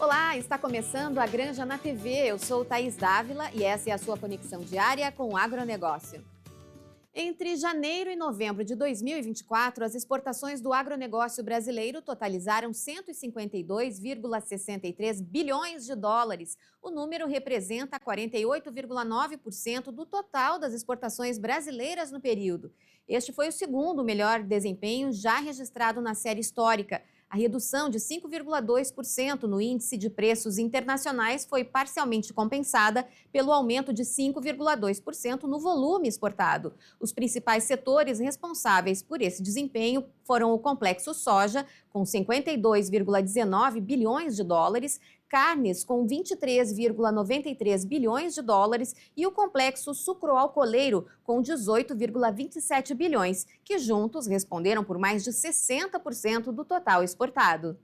Olá, está começando a Granja na TV. Eu sou Thaís Dávila e essa é a sua conexão diária com o agronegócio. Entre janeiro e novembro de 2024, as exportações do agronegócio brasileiro totalizaram 152,63 bilhões de dólares. O número representa 48,9% do total das exportações brasileiras no período. Este foi o segundo melhor desempenho já registrado na série histórica. A redução de 5,2% no índice de preços internacionais foi parcialmente compensada pelo aumento de 5,2% no volume exportado. Os principais setores responsáveis por esse desempenho foram o complexo soja, com 52,19 bilhões de dólares, carnes, com 23,93 bilhões de dólares e o complexo sucroalcooleiro, com 18,27 bilhões, que juntos responderam por mais de 60% do total exportado.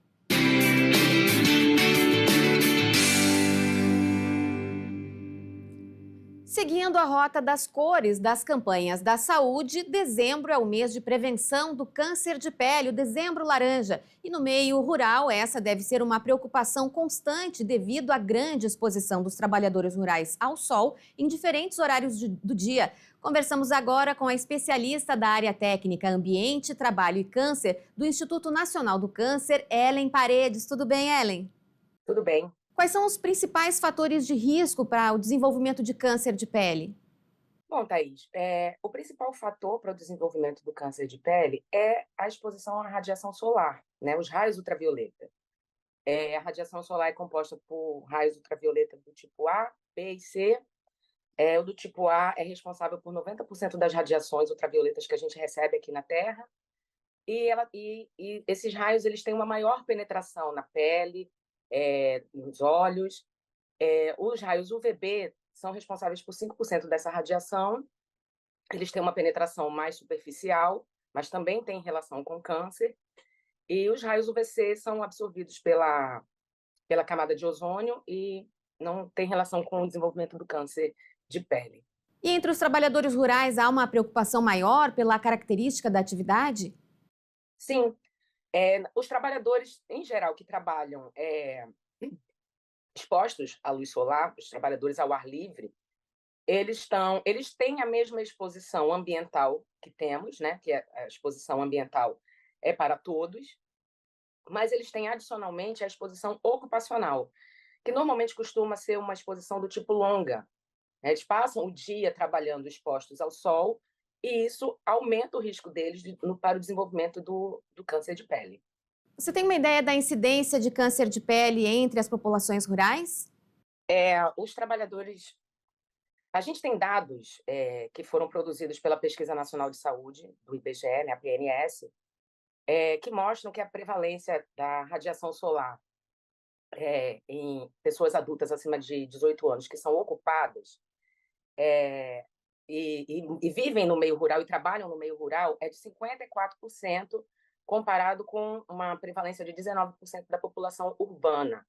Seguindo a rota das cores das campanhas da saúde, dezembro é o mês de prevenção do câncer de pele, o dezembro laranja. E no meio rural, essa deve ser uma preocupação constante devido à grande exposição dos trabalhadores rurais ao sol em diferentes horários do dia. Conversamos agora com a especialista da área técnica Ambiente, Trabalho e Câncer do Instituto Nacional do Câncer, Ellen Paredes. Tudo bem, Ellen? Tudo bem. Quais são os principais fatores de risco para o desenvolvimento de câncer de pele? Bom, Thaís, o principal fator para o desenvolvimento do câncer de pele é a exposição à radiação solar, né, os raios ultravioleta. A radiação solar é composta por raios ultravioleta do tipo A, B e C. O do tipo A é responsável por 90% das radiações ultravioletas que a gente recebe aqui na Terra. E esses raios eles têm uma maior penetração na pele, nos olhos. Os raios UVB são responsáveis por 5% dessa radiação. Eles têm uma penetração mais superficial, mas também têm relação com câncer. E os raios UVC são absorvidos pela camada de ozônio e não tem relação com o desenvolvimento do câncer de pele. E entre os trabalhadores rurais há uma preocupação maior pela característica da atividade? Sim, os trabalhadores, em geral, que trabalham expostos à luz solar, os trabalhadores ao ar livre, eles têm a mesma exposição ambiental que temos, né? Que a exposição ambiental é para todos, mas eles têm adicionalmente a exposição ocupacional, que normalmente costuma ser uma exposição do tipo longa. Eles passam o dia trabalhando expostos ao sol e isso aumenta o risco deles para o desenvolvimento do câncer de pele. Você tem uma ideia da incidência de câncer de pele entre as populações rurais? Os trabalhadores. A gente tem dados que foram produzidos pela Pesquisa Nacional de Saúde, do IBGE, né, a PNS, que mostram que a prevalência da radiação solar em pessoas adultas acima de 18 anos que são ocupadas e vivem no meio rural e trabalham no meio rural é de 54%, comparado com uma prevalência de 19% da população urbana.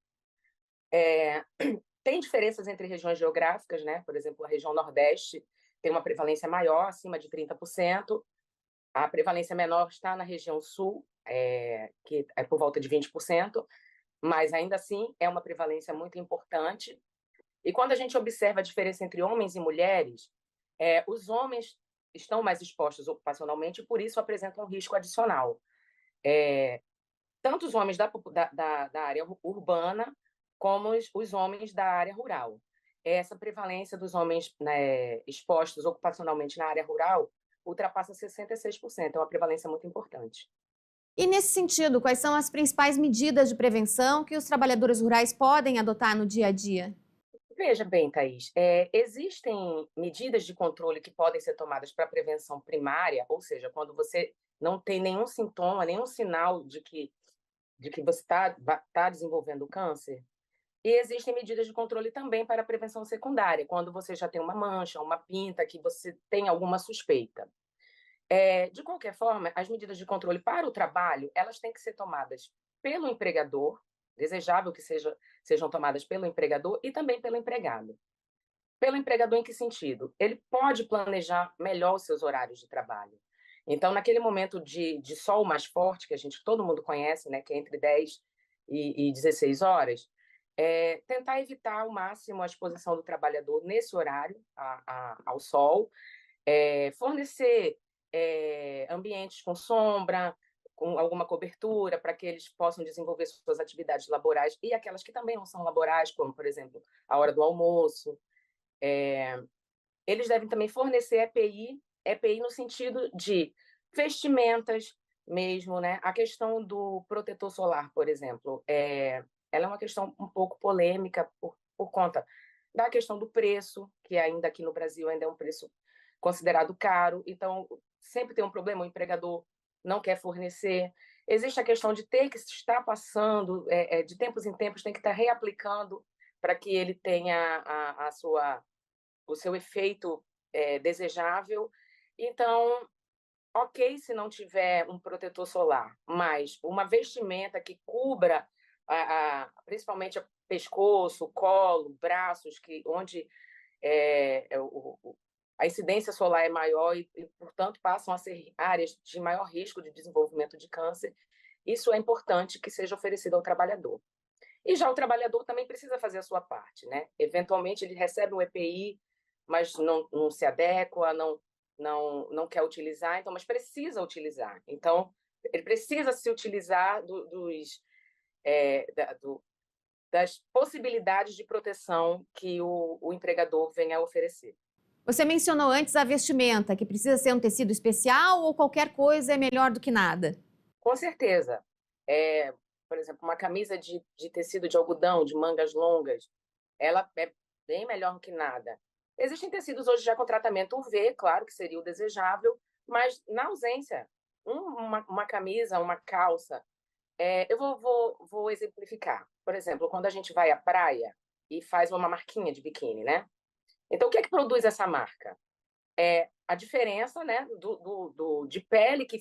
Tem diferenças entre regiões geográficas, né? Por exemplo, a região Nordeste tem uma prevalência maior, acima de 30%. A prevalência menor está na região Sul, que é por volta de 20%, mas ainda assim é uma prevalência muito importante. E quando a gente observa a diferença entre homens e mulheres, os homens estão mais expostos ocupacionalmente e por isso apresentam um risco adicional. Tanto os homens da área urbana como os homens da área rural. Essa prevalência dos homens, né, expostos ocupacionalmente na área rural ultrapassa 66%, é uma prevalência muito importante. E nesse sentido, quais são as principais medidas de prevenção que os trabalhadores rurais podem adotar no dia a dia? Veja bem, Thaís, existem medidas de controle que podem ser tomadas para prevenção primária, ou seja, quando você não tem nenhum sintoma, nenhum sinal de que você está desenvolvendo câncer. E existem medidas de controle também para a prevenção secundária, quando você já tem uma mancha, uma pinta, que você tem alguma suspeita. De qualquer forma, as medidas de controle para o trabalho, elas têm que ser tomadas pelo empregador, desejável que sejam tomadas pelo empregador e também pelo empregado. Pelo empregador em que sentido? Ele pode planejar melhor os seus horários de trabalho. Então, naquele momento de sol mais forte, que todo mundo conhece, né, que é entre 10 e 16 horas, tentar evitar ao máximo a exposição do trabalhador nesse horário ao sol, fornecer ambientes com sombra, com alguma cobertura, para que eles possam desenvolver suas atividades laborais e aquelas que também não são laborais, como, por exemplo, a hora do almoço. Eles devem também fornecer EPI no sentido de vestimentas mesmo, né? A questão do protetor solar, por exemplo, ela é uma questão um pouco polêmica por conta da questão do preço, que ainda aqui no Brasil ainda é um preço considerado caro, então sempre tem um problema, o empregador não quer fornecer. Existe a questão de ter que estar passando, de tempos em tempos, tem que estar reaplicando para que ele tenha o seu efeito desejável. Então, ok se não tiver um protetor solar, mas uma vestimenta que cubra principalmente o pescoço, colo, braços, onde a incidência solar é maior e, portanto, passam a ser áreas de maior risco de desenvolvimento de câncer. Isso é importante que seja oferecido ao trabalhador. E já o trabalhador também precisa fazer a sua parte, né? Eventualmente, ele recebe um EPI, mas não se adequa, não quer utilizar, então, mas precisa utilizar. Então, ele precisa se utilizar das possibilidades de proteção que o empregador venha a oferecer. Você mencionou antes a vestimenta, que precisa ser um tecido especial ou qualquer coisa é melhor do que nada? Com certeza. Por exemplo, uma camisa de tecido de algodão, de mangas longas, ela é bem melhor do que nada. Existem tecidos hoje já com tratamento UV, claro que seria o desejável, mas na ausência, uma camisa, uma calça, eu vou exemplificar. Por exemplo, quando a gente vai à praia e faz uma marquinha de biquíni, né? Então, o que é que produz essa marca? A diferença, né, de pele que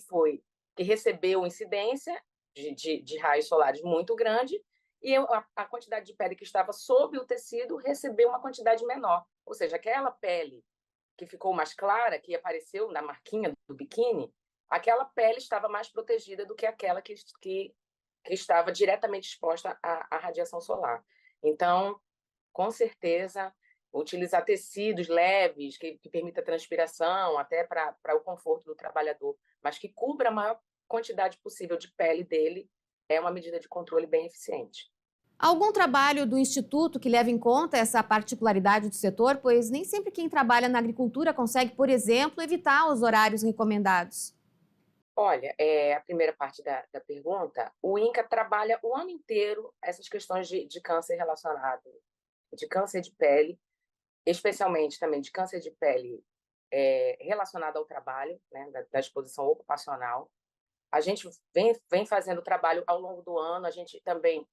recebeu incidência de raios solares muito grande e a quantidade de pele que estava sob o tecido recebeu uma quantidade menor. Ou seja, aquela pele que ficou mais clara, que apareceu na marquinha do biquíni, aquela pele estava mais protegida do que aquela que estava diretamente exposta à radiação solar. Então, com certeza, utilizar tecidos leves, que permita a transpiração, até para o conforto do trabalhador, mas que cubra a maior quantidade possível de pele dele, é uma medida de controle bem eficiente. Algum trabalho do Instituto que leva em conta essa particularidade do setor, pois nem sempre quem trabalha na agricultura consegue, por exemplo, evitar os horários recomendados. Olha, a primeira parte da pergunta, o INCA trabalha o ano inteiro essas questões de câncer relacionado, de câncer de pele, especialmente também de câncer de pele relacionado ao trabalho, né, da exposição ocupacional. A gente vem fazendo trabalho ao longo do ano, a gente também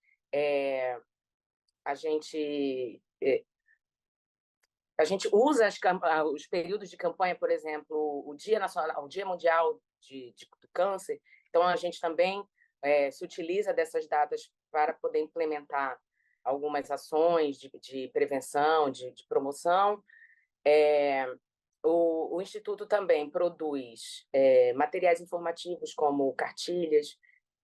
a gente usa os períodos de campanha, por exemplo, o Dia Nacional, o Dia Mundial do Câncer. Então a gente também se utiliza dessas datas para poder implementar algumas ações de prevenção, de promoção. O Instituto também produz materiais informativos como cartilhas,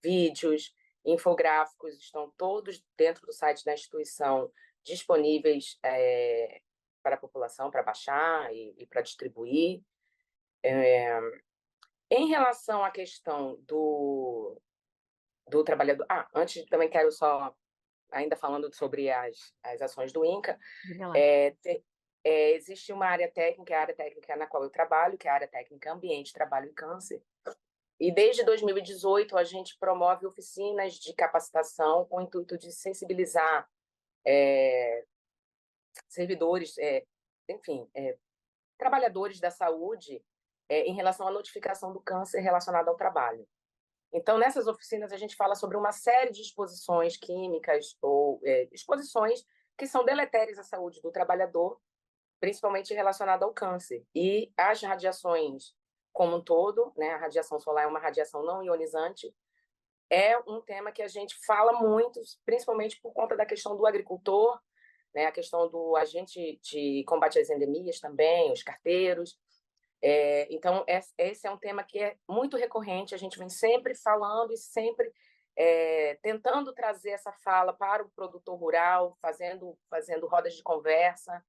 vídeos, infográficos, estão todos dentro do site da instituição disponíveis para a população, para baixar e para distribuir. Em relação à questão do trabalhador... antes também quero só, ainda falando sobre as ações do INCA, existe uma área técnica, a área técnica na qual eu trabalho, que é a área técnica Ambiente, Trabalho e Câncer. E desde 2018 a gente promove oficinas de capacitação com o intuito de sensibilizar servidores, enfim, trabalhadores da saúde em relação à notificação do câncer relacionado ao trabalho. Então, nessas oficinas, a gente fala sobre uma série de exposições químicas ou exposições que são deletérias à saúde do trabalhador, principalmente relacionado ao câncer. E as radiações como um todo, né, a radiação solar é uma radiação não ionizante, é um tema que a gente fala muito, principalmente por conta da questão do agricultor, né, a questão do agente de combate às endemias também, os carteiros. Então, esse é um tema que é muito recorrente, a gente vem sempre falando e sempre tentando trazer essa fala para o produtor rural, fazendo rodas de conversa.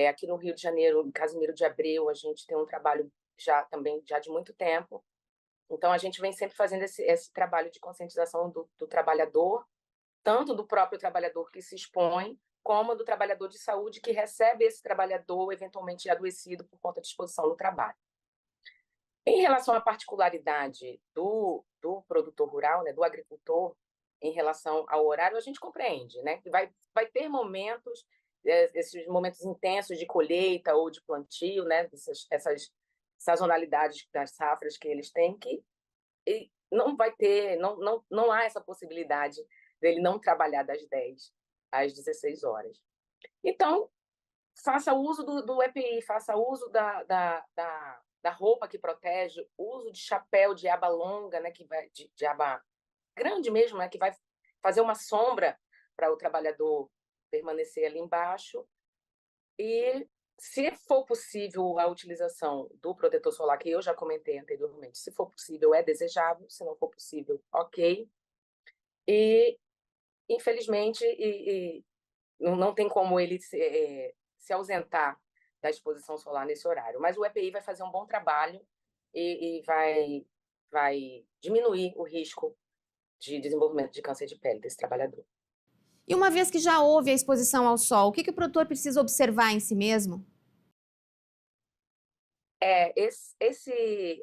Aqui no Rio de Janeiro, em Casimiro de Abreu, a gente tem um trabalho já de muito tempo. Então, a gente vem sempre fazendo esse trabalho de conscientização do trabalhador, tanto do próprio trabalhador que se expõe, como do trabalhador de saúde que recebe esse trabalhador eventualmente adoecido por conta de exposição no trabalho. Em relação à particularidade do produtor rural, né, do agricultor, em relação ao horário, a gente compreende, né, que vai ter momentos, esses momentos intensos de colheita ou de plantio, né, essas sazonalidades das safras que eles têm, que não vai ter, não há essa possibilidade dele não trabalhar das 10 às 16 horas. Então, faça uso do EPI, faça uso da roupa que protege, uso de chapéu de aba longa, né, de aba grande mesmo, né, que vai fazer uma sombra para o trabalhador permanecer ali embaixo. E, se for possível a utilização do protetor solar, que eu já comentei anteriormente, se for possível, é desejável, se não for possível, ok. E, infelizmente, não tem como ele se ausentar da exposição solar nesse horário. Mas o EPI vai fazer um bom trabalho e vai diminuir o risco de desenvolvimento de câncer de pele desse trabalhador. E uma vez que já houve a exposição ao sol, o que o produtor precisa observar em si mesmo?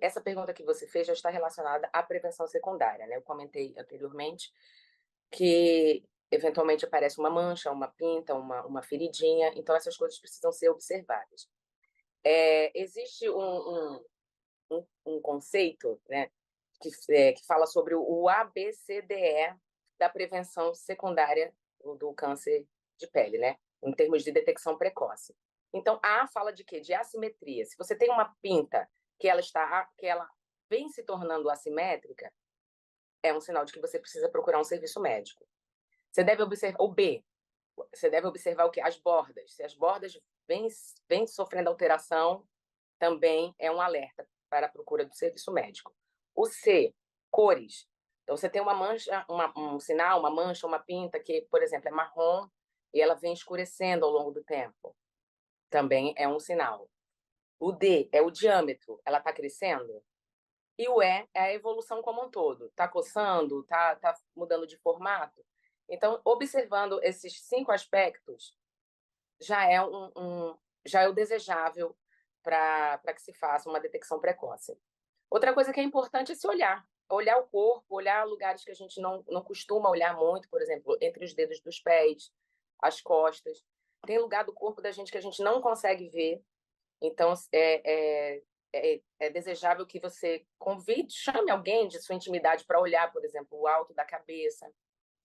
Essa pergunta que você fez já está relacionada à prevenção secundária, né? Eu comentei anteriormente que eventualmente aparece uma mancha, uma pinta, uma feridinha, então essas coisas precisam ser observadas. Existe um conceito, né, que fala sobre o ABCDE da prevenção secundária do câncer de pele, né, em termos de detecção precoce. Então, A fala de quê? De assimetria. Se você tem uma pinta que ela vem se tornando assimétrica, é um sinal de que você precisa procurar um serviço médico. Você deve observar o B. Você deve observar o quê? As bordas. Se as bordas vêm sofrendo alteração, também é um alerta para a procura do serviço médico. O C, cores. Então, você tem uma mancha, um sinal, uma mancha, uma pinta que, por exemplo, é marrom e ela vem escurecendo ao longo do tempo. Também é um sinal. O D é o diâmetro. Ela está crescendo? E o E é a evolução como um todo. Está coçando? Está mudando de formato? Então, observando esses 5 aspectos, já é o desejável para que se faça uma detecção precoce. Outra coisa que é importante é se olhar o corpo, olhar lugares que a gente não costuma olhar muito, por exemplo, entre os dedos dos pés, as costas. Tem lugar do corpo da gente que a gente não consegue ver, então é desejável que você chame alguém de sua intimidade para olhar, por exemplo, o alto da cabeça,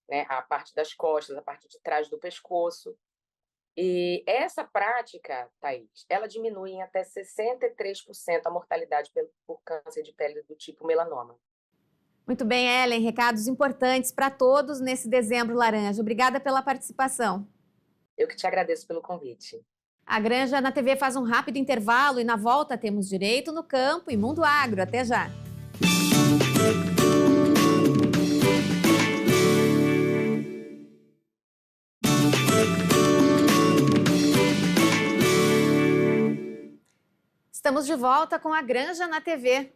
né, a parte das costas, a parte de trás do pescoço. E essa prática, Thaís, ela diminui em até 63% a mortalidade por câncer de pele do tipo melanoma. Muito bem, Ellen, recados importantes para todos nesse dezembro laranja. Obrigada pela participação. Eu que te agradeço pelo convite. A Granja na TV faz um rápido intervalo e na volta temos Direito no Campo e Mundo Agro. Até já! Estamos de volta com a Granja na TV.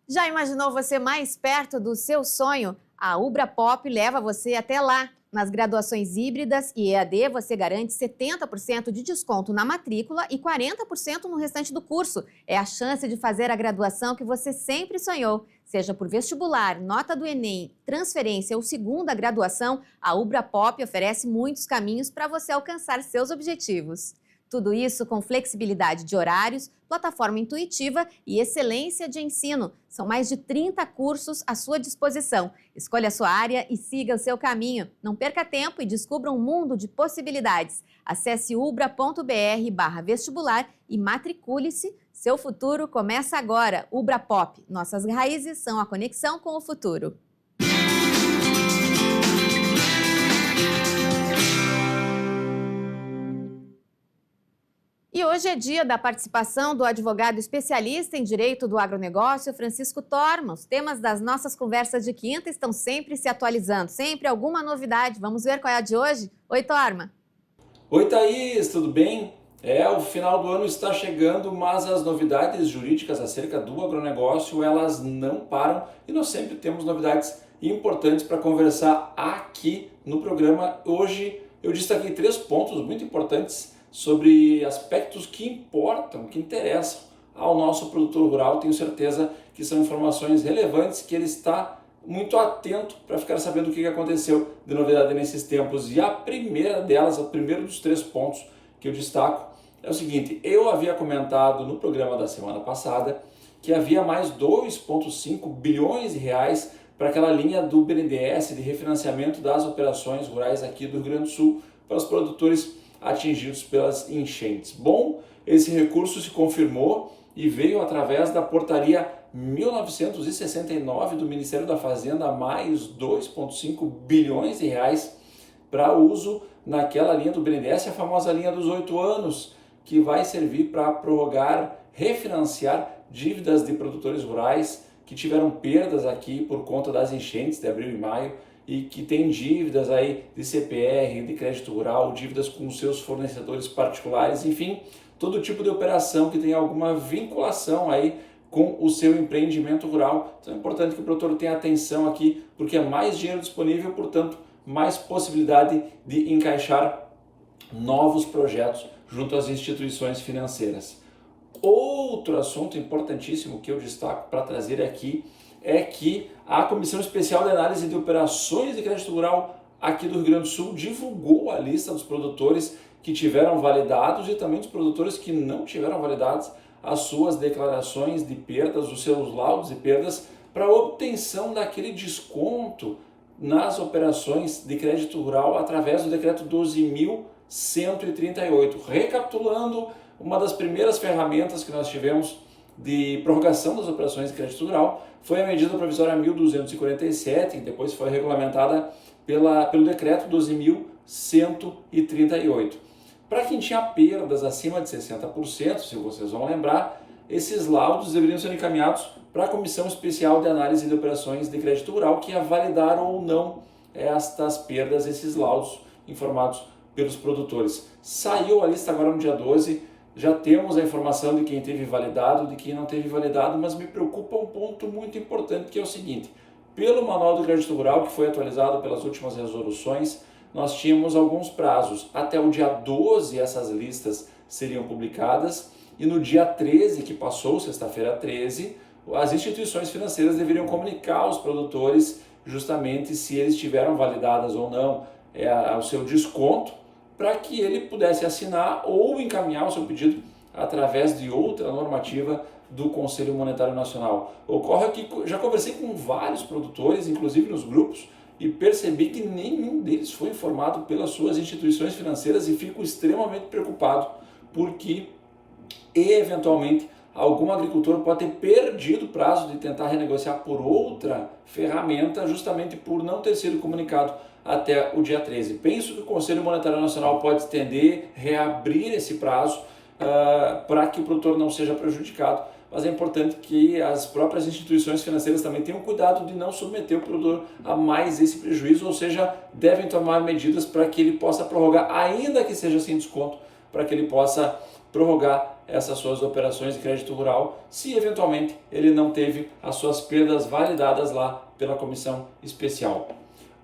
Já imaginou você mais perto do seu sonho? A Ubra Pop leva você até lá. Nas graduações híbridas e EAD, você garante 70% de desconto na matrícula e 40% no restante do curso. É a chance de fazer a graduação que você sempre sonhou. Seja por vestibular, nota do Enem, transferência ou segunda graduação, a Ubra Pop oferece muitos caminhos para você alcançar seus objetivos. Tudo isso com flexibilidade de horários, plataforma intuitiva e excelência de ensino. São mais de 30 cursos à sua disposição. Escolha a sua área e siga o seu caminho. Não perca tempo e descubra um mundo de possibilidades. Acesse ubra.br/vestibular e matricule-se. Seu futuro começa agora. Ubra Pop. Nossas raízes são a conexão com o futuro. E hoje é dia da participação do advogado especialista em direito do agronegócio, Francisco Torma. Os temas das nossas conversas de quinta estão sempre se atualizando, sempre alguma novidade. Vamos ver qual é a de hoje? Oi, Torma. Oi, Thaís, tudo bem? O final do ano está chegando, mas as novidades jurídicas acerca do agronegócio, elas não param e nós sempre temos novidades importantes para conversar aqui no programa. Hoje eu destaquei 3 pontos muito importantes sobre aspectos que importam, que interessam ao nosso produtor rural. Tenho certeza que são informações relevantes, que ele está muito atento para ficar sabendo o que aconteceu de novidade nesses tempos. E a primeira delas, o primeiro dos 3 pontos que eu destaco é o seguinte: eu havia comentado no programa da semana passada que havia mais 2,5 bilhões de reais para aquela linha do BNDES de refinanciamento das operações rurais aqui do Rio Grande do Sul para os produtores atingidos pelas enchentes. Bom, esse recurso se confirmou e veio através da portaria 1969 do Ministério da Fazenda, mais 2,5 bilhões de reais para uso naquela linha do BNDES, a famosa linha dos 8 anos, que vai servir para prorrogar, refinanciar dívidas de produtores rurais que tiveram perdas aqui por conta das enchentes de abril e maio e que têm dívidas aí de CPR, de crédito rural, dívidas com seus fornecedores particulares, enfim, todo tipo de operação que tenha alguma vinculação aí com o seu empreendimento rural. Então é importante que o produtor tenha atenção aqui, porque é mais dinheiro disponível, portanto, mais possibilidade de encaixar novos projetos junto às instituições financeiras. Outro assunto importantíssimo que eu destaco para trazer aqui é que a Comissão Especial de Análise de Operações de Crédito Rural aqui do Rio Grande do Sul divulgou a lista dos produtores que tiveram validados e também dos produtores que não tiveram validados as suas declarações de perdas, os seus laudos de perdas, para obtenção daquele desconto nas operações de crédito rural através do decreto 12.138. Recapitulando, uma das primeiras ferramentas que nós tivemos de prorrogação das operações de crédito rural foi a medida provisória 1.247, que depois foi regulamentada pelo decreto 12.138. Para quem tinha perdas acima de 60%, se vocês vão lembrar, esses laudos deveriam ser encaminhados para a Comissão Especial de Análise de Operações de Crédito Rural, que ia validar ou não estas perdas, esses laudos informados pelos produtores. Saiu a lista agora no dia 12, já temos a informação de quem teve validado, de quem não teve validado, mas me preocupa um ponto muito importante, que é o seguinte: pelo Manual do Crédito Rural, que foi atualizado pelas últimas resoluções, nós tínhamos alguns prazos. Até o dia 12 essas listas seriam publicadas e no dia 13, que passou, sexta-feira 13, as instituições financeiras deveriam comunicar aos produtores justamente se eles tiveram validadas ou não o seu desconto, para que ele pudesse assinar ou encaminhar o seu pedido através de outra normativa do Conselho Monetário Nacional. Ocorre que já conversei com vários produtores, inclusive nos grupos, e percebi que nenhum deles foi informado pelas suas instituições financeiras e fico extremamente preocupado, porque eventualmente algum agricultor pode ter perdido o prazo de tentar renegociar por outra ferramenta, justamente por não ter sido comunicado até o dia 13. Penso que o Conselho Monetário Nacional pode estender, reabrir esse prazo para que o produtor não seja prejudicado, mas é importante que as próprias instituições financeiras também tenham cuidado de não submeter o produtor a mais esse prejuízo, ou seja, devem tomar medidas para que ele possa prorrogar, ainda que seja sem desconto, para que ele possa prorrogar essas suas operações de crédito rural, se eventualmente ele não teve as suas perdas validadas lá pela comissão especial.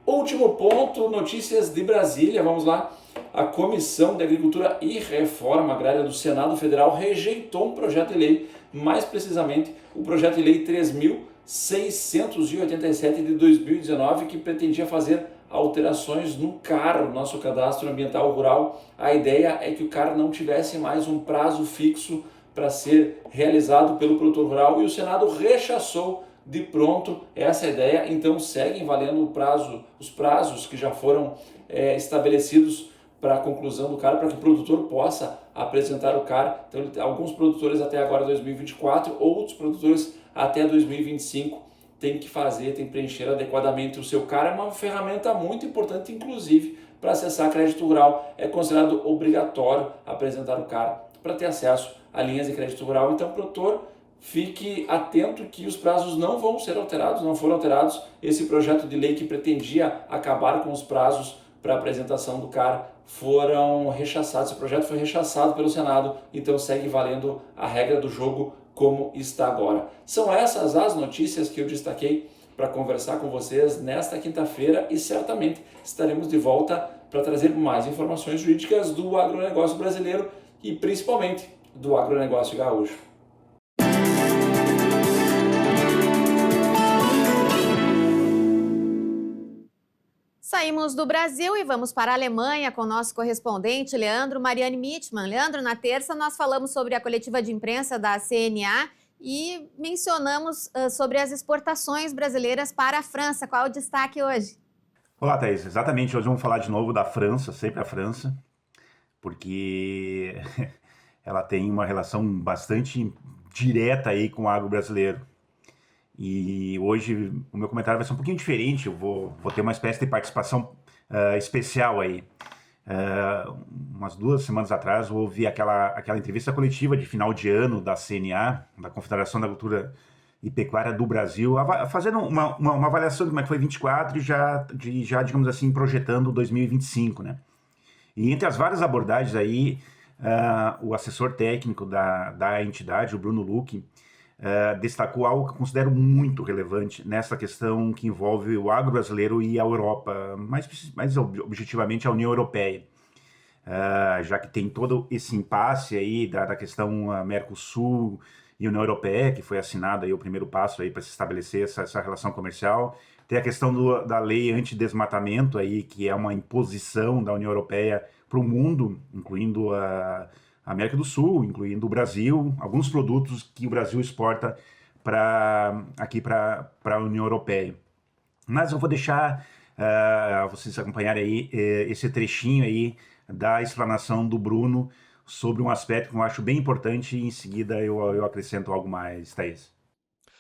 Último ponto, notícias de Brasília, vamos lá. A Comissão de Agricultura e Reforma Agrária do Senado Federal rejeitou um projeto de lei, mais precisamente o projeto de lei 3.687 de 2019, que pretendia fazer alterações no CAR, nosso Cadastro Ambiental Rural. A ideia é que o CAR não tivesse mais um prazo fixo para ser realizado pelo produtor rural, e o Senado rechaçou de pronto essa ideia. Então seguem valendo os prazos que já foram estabelecidos para a conclusão do CAR, para que o produtor possa apresentar o CAR. Então, alguns produtores até agora 2024, outros produtores até 2025 têm que preencher adequadamente o seu CAR. É uma ferramenta muito importante, inclusive, para acessar crédito rural. É considerado obrigatório apresentar o CAR para ter acesso a linhas de crédito rural. Então, produtor, fique atento que os prazos não vão ser alterados, não foram alterados. Esse projeto de lei que pretendia acabar com os prazos para apresentação do CAR foram rechaçados. Esse projeto foi rechaçado pelo Senado, então segue valendo a regra do jogo como está agora. São essas as notícias que eu destaquei para conversar com vocês nesta quinta-feira e certamente estaremos de volta para trazer mais informações jurídicas do agronegócio brasileiro e principalmente do agronegócio gaúcho. Saímos do Brasil e vamos para a Alemanha com o nosso correspondente Leandro Mariani Mitman. Leandro, na terça nós falamos sobre a coletiva de imprensa da CNA e mencionamos sobre as exportações brasileiras para a França. Qual é o destaque hoje? Olá, Thaís. Exatamente, hoje vamos falar de novo da França, sempre a França, porque ela tem uma relação bastante direta aí com o agro brasileiro. E hoje o meu comentário vai ser um pouquinho diferente, eu vou ter uma espécie de participação especial aí. Umas 2 semanas atrás eu ouvi aquela entrevista coletiva de final de ano da CNA, da Confederação da Agricultura e Pecuária do Brasil, fazendo uma avaliação de como é que foi 24 e já, digamos assim, projetando 2025, né? E entre as várias abordagens aí, o assessor técnico da entidade, o Bruno Luque, destacou algo que eu considero muito relevante nessa questão que envolve o agro brasileiro e a Europa, mais objetivamente a União Europeia, já que tem todo esse impasse aí da questão Mercosul e União Europeia, que foi assinado aí o primeiro passo aí para se estabelecer essa relação comercial. Tem a questão da lei antidesmatamento aí, que é uma imposição da União Europeia para o mundo, incluindo a América do Sul, incluindo o Brasil, alguns produtos que o Brasil exporta aqui para a União Europeia. Mas eu vou deixar vocês acompanharem aí esse trechinho aí da explanação do Bruno sobre um aspecto que eu acho bem importante e em seguida eu acrescento algo mais, Thaís.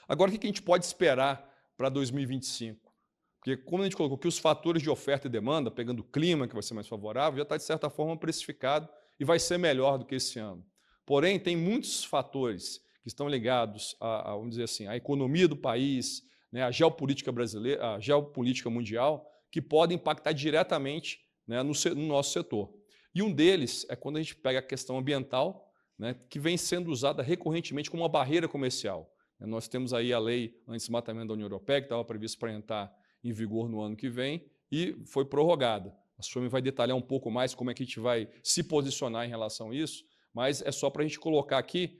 Agora, o que a gente pode esperar para 2025? Porque, como a gente colocou aqui, os fatores de oferta e demanda, pegando o clima, que vai ser mais favorável, já está, de certa forma, precificado e vai ser melhor do que esse ano. Porém, tem muitos fatores que estão ligados vamos dizer assim, à economia do país, né, à geopolítica brasileira, à geopolítica mundial, que podem impactar diretamente, né, no nosso setor. E um deles é quando a gente pega a questão ambiental, né, que vem sendo usada recorrentemente como uma barreira comercial. Nós temos aí a lei anti-desmatamento da União Europeia, que estava prevista para entrar em vigor no ano que vem, e foi prorrogada. A Suami vai detalhar um pouco mais como é que a gente vai se posicionar em relação a isso, mas é só para a gente colocar aqui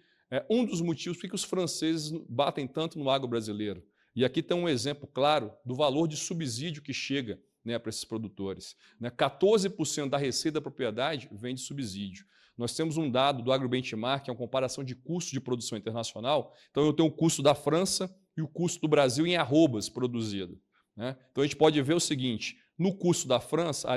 um dos motivos por que os franceses batem tanto no agro brasileiro. E aqui tem um exemplo claro do valor de subsídio que chega, né, para esses produtores. 14% da receita da propriedade vem de subsídio. Nós temos um dado do AgroBenchmark, que é uma comparação de custo de produção internacional. Então, eu tenho o custo da França e o custo do Brasil em arrobas produzido, né? Então, a gente pode ver o seguinte: no custo da França,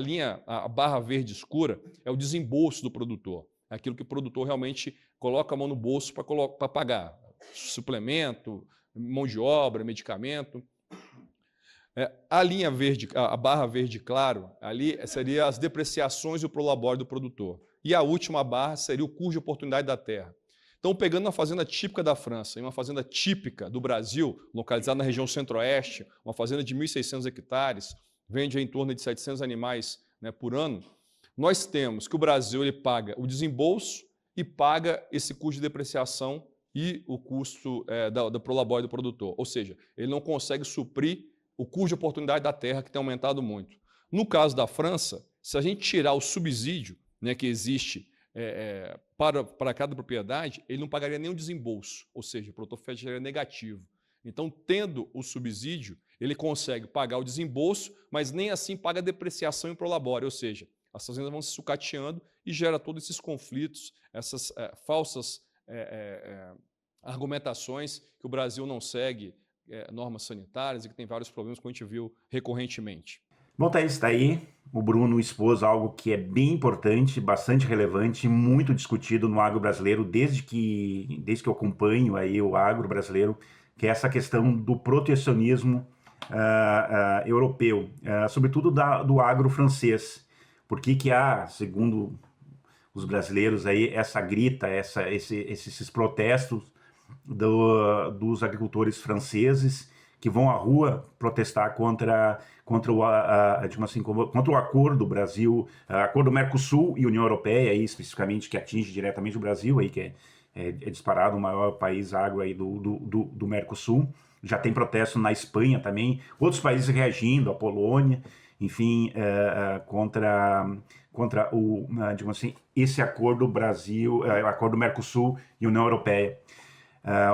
a barra verde escura, é o desembolso do produtor. É aquilo que o produtor realmente coloca a mão no bolso para pagar. Suplemento, mão de obra, medicamento. A linha verde, a barra verde claro, ali seria as depreciações e o prolabore do produtor. E a última barra seria o custo de oportunidade da terra. Então, pegando uma fazenda típica da França e uma fazenda típica do Brasil, localizada na região centro-oeste, uma fazenda de 1.600 hectares, vende em torno de 700 animais, né, por ano, nós temos que o Brasil ele paga o desembolso e paga esse custo de depreciação e o custo da prolabore do produtor. Ou seja, ele não consegue suprir o custo de oportunidade da terra, que tem aumentado muito. No caso da França, se a gente tirar o subsídio, né, que existe para cada propriedade, ele não pagaria nenhum desembolso, ou seja, o produtor fecharia negativo. Então, tendo o subsídio, ele consegue pagar o desembolso, mas nem assim paga a depreciação e prolabore, ou seja, as fazendas vão se sucateando e gera todos esses conflitos, essas falsas argumentações que o Brasil não segue normas sanitárias e que tem vários problemas que a gente viu recorrentemente. Bom, Thaís, está aí. O Bruno expôs algo que é bem importante, bastante relevante, muito discutido no agro brasileiro desde que eu acompanho aí o agro brasileiro, que é essa questão do protecionismo europeu, sobretudo do agro francês. Por que há, segundo os brasileiros aí, essa grita, esses protestos dos agricultores franceses que vão à rua protestar contra digamos assim, contra o acordo Brasil, acordo Mercosul e União Europeia, aí, especificamente, que atinge diretamente o Brasil, aí, que é disparado o maior país agro aí do Mercosul. Já tem protesto na Espanha também, outros países reagindo, a Polônia, enfim, contra digamos assim, esse acordo acordo Mercosul e União Europeia.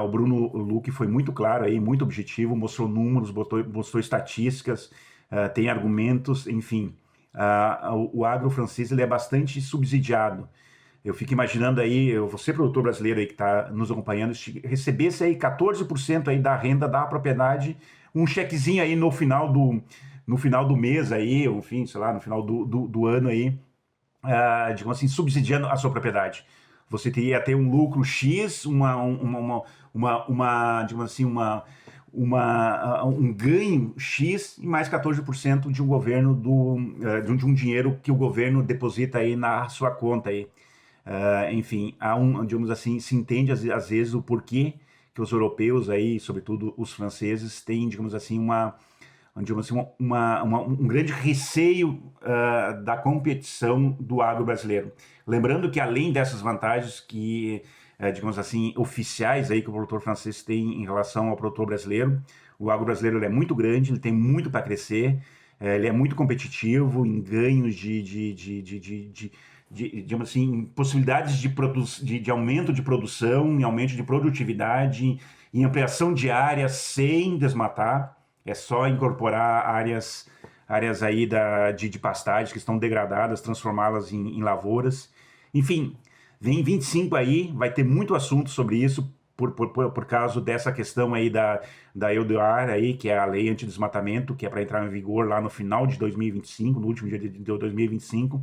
O Bruno Lucchi foi muito claro aí, muito objetivo, mostrou números, mostrou estatísticas, tem argumentos, enfim. O agro francês ele é bastante subsidiado. Eu fico imaginando aí, você produtor brasileiro aí que está nos acompanhando, recebesse aí 14% aí da renda da propriedade, um chequezinho aí no final do mês aí, ou enfim, sei lá, no final do ano aí, digamos assim, subsidiando a sua propriedade. Você teria até um lucro X, digamos assim, um ganho X e mais 14% de um governo, de um dinheiro que o governo deposita aí na sua conta aí. Enfim, digamos assim, se entende às vezes o porquê que os europeus aí, sobretudo os franceses, têm, digamos assim, um grande receio da competição do agro brasileiro. Lembrando que além dessas vantagens que, digamos assim, oficiais aí que o produtor francês tem em relação ao produtor brasileiro, o agro brasileiro ele é muito grande, ele tem muito para crescer, ele é muito competitivo em ganhos digamos assim, possibilidades de aumento de produção, em aumento de produtividade, em ampliação de áreas sem desmatar. É só incorporar áreas aí de pastagem que estão degradadas, transformá-las em lavouras. Enfim, vem 25 aí, vai ter muito assunto sobre isso, por causa dessa questão aí da EUDR, aí, que é a lei antidesmatamento, que é para entrar em vigor lá no final de 2025, no último dia de 2025.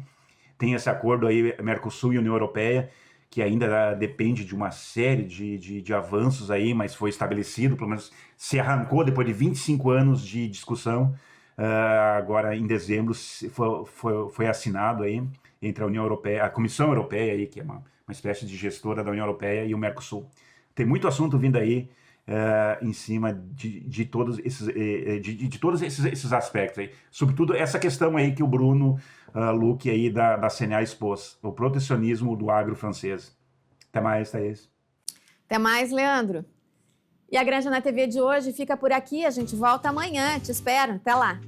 Tem esse acordo aí, Mercosul e União Europeia, que ainda depende de uma série de avanços aí, mas foi estabelecido, pelo menos se arrancou depois de 25 anos de discussão. Agora, em dezembro, foi assinado aí entre a União Europeia, a Comissão Europeia, aí, que é uma espécie de gestora da União Europeia, e o Mercosul. Tem muito assunto vindo aí em cima de todos esses aspectos aí. Sobretudo essa questão aí que o Bruno Lucchi aí da CNA expôs, o protecionismo do agro francês. Até mais, Thaís. Até mais, Leandro. E a Granja na TV de hoje fica por aqui. A gente volta amanhã. Te espero. Até lá.